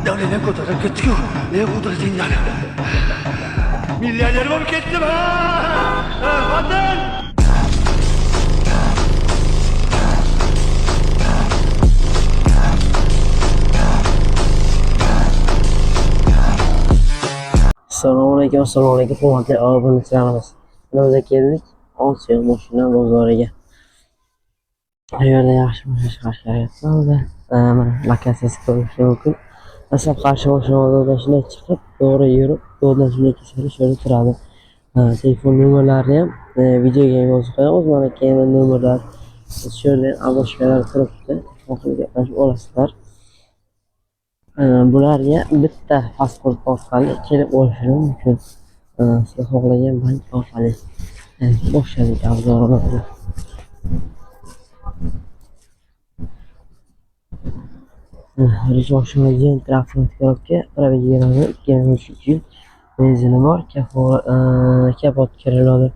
Dani ne kadar kötü, ne kadar zindan. Milyarder var kettim ha! Vatan! Assalomualaikum, hurmatli obunachilarimiz. Biz keldik Osiyo mashina bozoriga. Bu yerda yaxshi mashina chiqaryapti. Mana lokatsiyasi ko'rish mumkin. Asab qarshi mashina bozoridan shunday chiqib, to'g'ri yurib, yo'ldan shunday kesilish yo'li turadi. Telefon nomerlarini ham videoga yozib qo'yamiz. Mana keyin nomerlar shu yerda almashkalar turibdi. Telefon gaplashib olasizlar. Bularga bitta pasport orqali kelib olishingiz mumkin. Siz xohlagan bank orqali. Boshladik obzorimizni. Rejim transport korobka, provedeniyaning 2023 yil benzini bor, kapot kiriladi.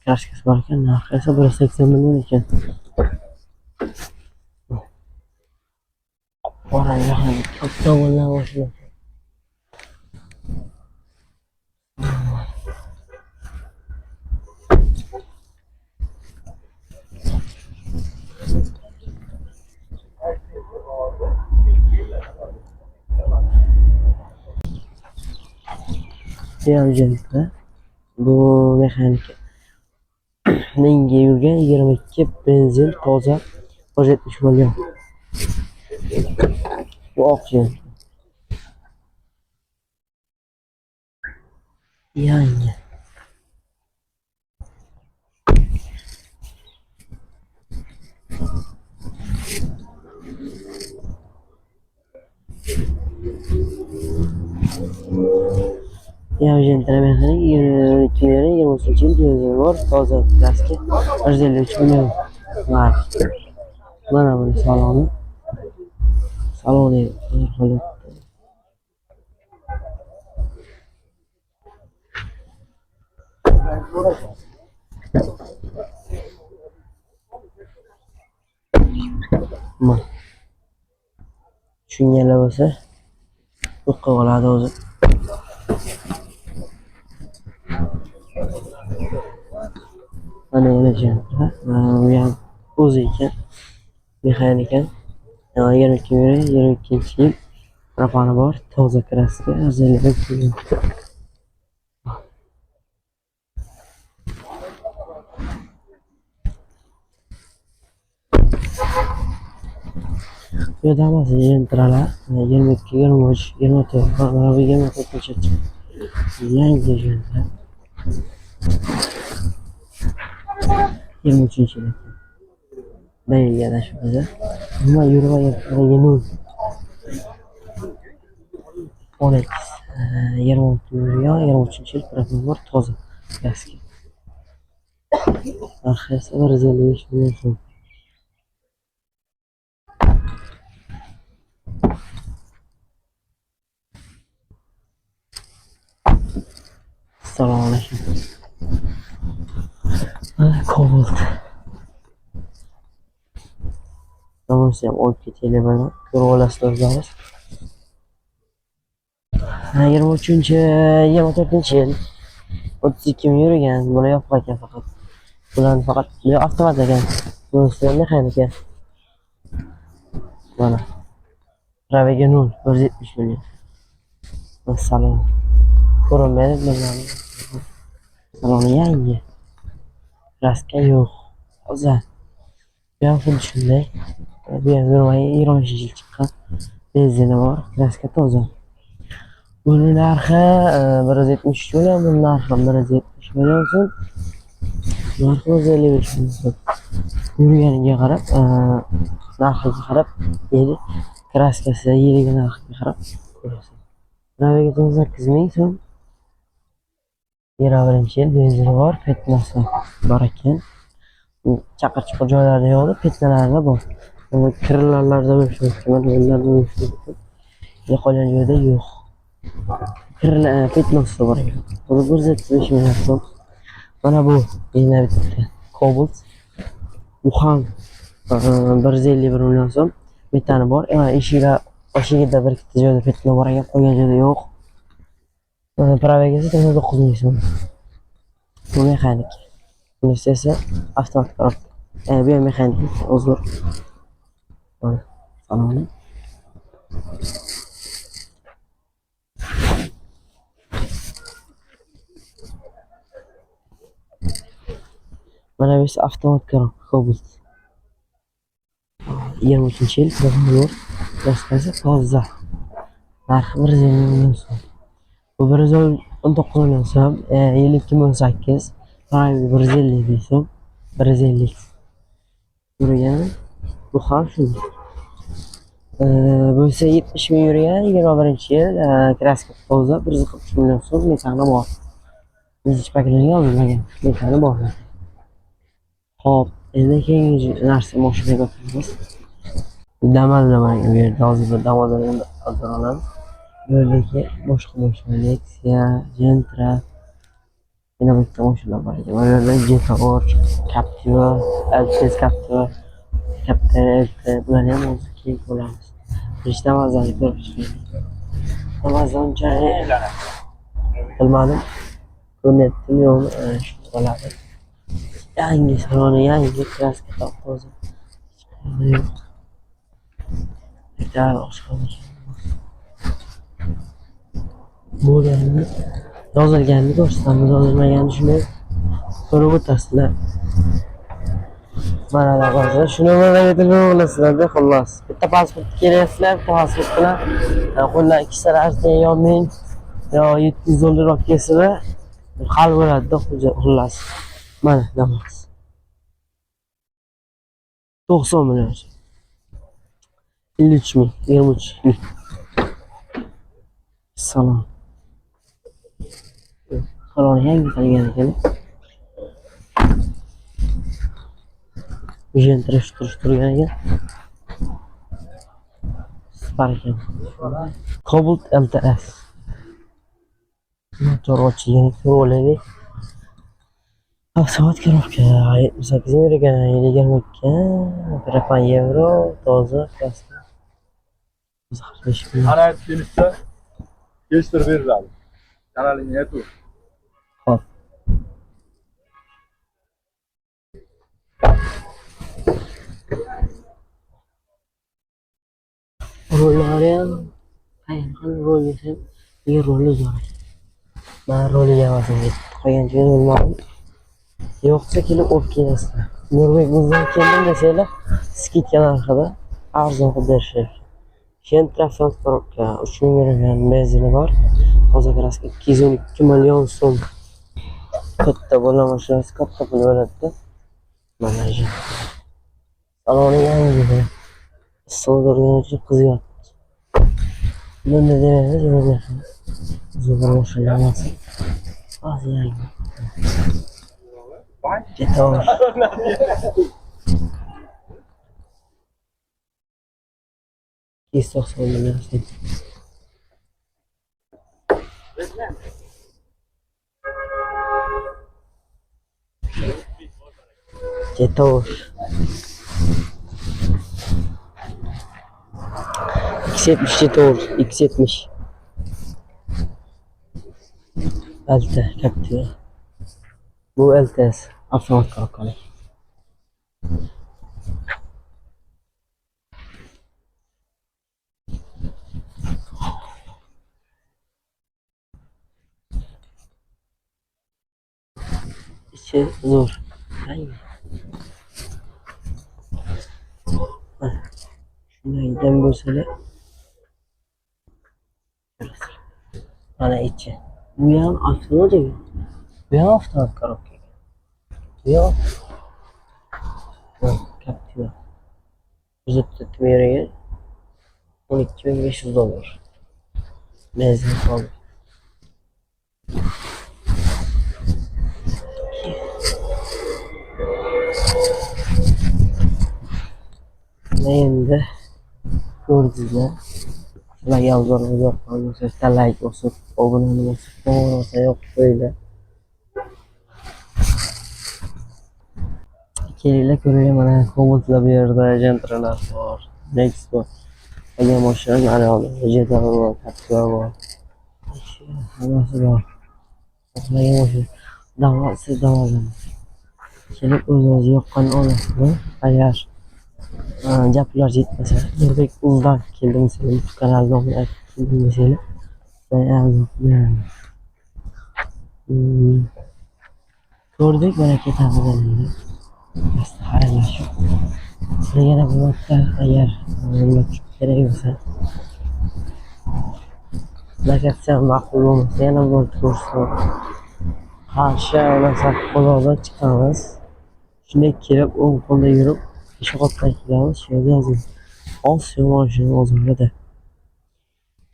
Krashkasi bor ekan, narxi esa 180 million ekan. Orangga ham avtomobillar boshida. Yanjentda bu mexanika menga yurgan 22 benzin toza 170 million. Bu oqjon. Yangi. Yanjentda mexanika 2023 yil benzini bor, toza kraska 153 million. Mana bu saloni. Saloni holatda. Mana tushunganlar bo'lsa o'qib oladi o'zi. Mana yana jantlar, bu ham o'zi ekan, mexanika. 22 yil propani bor, toza kraska, azaliy pul. Bu yerda hammasi jentralar 22, 23, 24, mana bu 24-chi. Yangi jentlar. 23 yil. Belgiyada shu biza. Nima yurmayapti, yeni. 12, 26 million, 23 yil propani bor, toza kraska. Narxi esa 155 million so'm. Assalomu alaykum. Cobalt. Namoz ham olib ketaylik mana. Ko'rib olasizlar o'zingiz. 24-yil 32 ming yurgan. Buni yopiq ekan faqat. Bularni faqat avtomat ekan. Bunisi mexanika. Mana. Praviga 0, 170 million. Salon. Ko'rinmaydi bunlarni. Saloni yangi. Kraska yo'q. Toza. Bu ham xuddi shunday. Bu ham 20 yil chiqqan. Benzini bor, kraska toza. Buni narxi 173 million, buni narxi 170 million so'm. Narxi 155 million so'm. Yurganiga qarab, narxiga qarab, yeri kraskasi yeriga narxiga qarab ko'rasiz. Praviga 98 ming so'm. 21 yil benzini bor, petnasi bor ekan. Chaqir-chuqur joylarda yo'q, petnalarda bor. Kirlarlarda bo'lishi mumkin, yo'llarda bo'lishi mumkin. Qolgan joyda yo'q. Kirlar petnasi bor ekan. Buni 175 million so'm. Mana bu yana bitta Cobalt. Bu ham 151 million so'm. Metani bor. Eshigida bir ikkita joyda petni bor ekan, qolgan joyda yo'q. Praviga esa 9 ming so'm. Bu mexanik. Bunisi esa avtomat korobka. Bu ham mexanik, uzr. Mana saloni. Mana bu esa avtomat korobka Cobalt. 23-yil, yo'q. Raskasi toza. Narxi 150 million so'm. Bu 119 million so'm, yil 2018. Pravi 150 ming so'm. 150. Yurgan. Bu ham shunday. Bu esa 70 ming yurgan, 21-yil, kraska toza, 143 million so'm, metani bor. Biz paklarga yozilmagan, metani bor. Hop, endi keyingi narsa mashinaga o'tamiz. Damalda mana bu yerda hozir bir dam olamiz. Bu yerdagi boshqa mashina Lexia, Gentra, yana bitta mashina bor ekan. Bu yerda Jetour, Captiva, Altis Captiva, Captiva, bularni ham hozir keyin ko'ramiz. Birinchi Damazani ko'rib chiqaylik. Damazdan bilmadim. Ko'ryaptimi yo'qmi? Shu bo'ladi. Yangi saloni, yangi kraska toza. Yo'q. Metal oshxona. Bo'lganini yozilganini ko'rsatamiz, yozilmaganini shuni ko'rib o'tasizlar. Mana hozir shuni bilan o'g'lasizlarda xullas. Bitta pasport kelasizlar, bitta pasport bilan qo'ldan 2 ta rajniy yo men yo 700 dollar olib kelsizlar, hal bo'ladi-da xullas. Mana namoz. 90 million. 53 ming, 23 ming. Salon. Salon yangi qilgan ekan. Jentirish turgan ekan. Spark. Cobalt MTS. Motor ochilgan, ro'lali. Avtomat korobka 78 ming yurgan, 22 propan yevro, toza, kraska. Ana aytganingizda kelishtirib beriladi. Kanalingga aytib. Hop. Rollari ham qayerdan roll desam, bu rolli zo'r. Men rolliga vasam ketdi. Qolgan joyda bilmadim. Yo'qsa kelib olib kelasizlar. Norvegiyadan keldim desanglar, skidka narxida arzon qilib berishadi. Gentra avtomat korobka 3 ming yurgan, benzini bor. Toza kraska 212 million so'm. Katta bo'lgan mashinasi katta pul bo'ladi-da. Mana shu. Saloni yangi. Savdolarga uchun qizyapti. Bunda deymiz, bunda. Zo'r mashina emas. Hozir yangi. Jetour. İstok sonunda Jetour. X70 Jetour, X70. Alta Captiva. Bu LTS, avtomat korobkali. İçi zor. Aynen. Şuna giden böyle. Bana içi. Bu yan aklına da yok. Bu yan avtomat korobka. Bu yan Captiva. 134 liraya 12.500 dolar. Benzin falan. Endi ko'rdingizlar. Sizlarga yozganimiz yoqqan bo'lsa, like bosib, obuna bosib, qo'ng'iroqqa yoqib qo'yinglar. Kelinglar ko'ringlar, mana Cobaltlar bu yerda, Gentralar bor. Next bor. Agar mashina mana oldi. Jeta bor, Captiva bor. Hammasi bor. Xohlagan mashina. Siz davolang. Kelib o'zingiz yoqqan olasiz. Agar gaplar yetmasa, Nurbek Uldan keldim seni YouTube kanaliga aytib keldim desanglar, men ko'rdik mana ketamiz endi. Basta xayrlashib. Sizga yana bir marta agar nima kerak bo'lsa, lokatsiya ma'qul bo'lmasa yana bir marta ko'rsin. Qarshi masaf bozordan chiqamiz. Shunday kelib o'ng qo'lda yurib, peshobdan kelamiz. Shu yerda yozing. Osiyo mashina bozorida.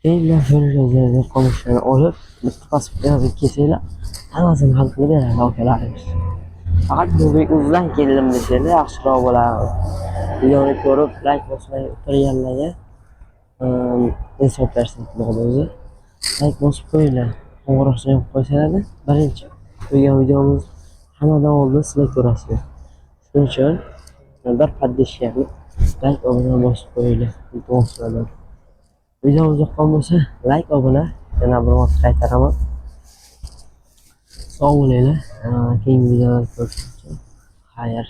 Keyin shuni qolishini olib, bitta pasportni kelsanglar, hammasini hal qilib beradi akalarimiz. Faqat Nurbek Uzdan keldim desanglar yaxshiroq bo'lardi. Videoni ko'rib, like bosmay o'tirganlarga insof bersin xudo o'zi. Like bosib qo'yinglar. Qo'ng'iroqcha ham qo'ysanadi. Birinchi qo'ygan videomiz hammadan oldin sizlar ko'rasizlar. Shuning uchun bir podpishka qilib, like obuna bosib qo'yinglar. Iltimos. Videomiz yoqqan bo'lsa, like obuna yana bir marta qaytaraman. Sog' bo'linglar. Keyingi videolarda ko'rishguncha xayr.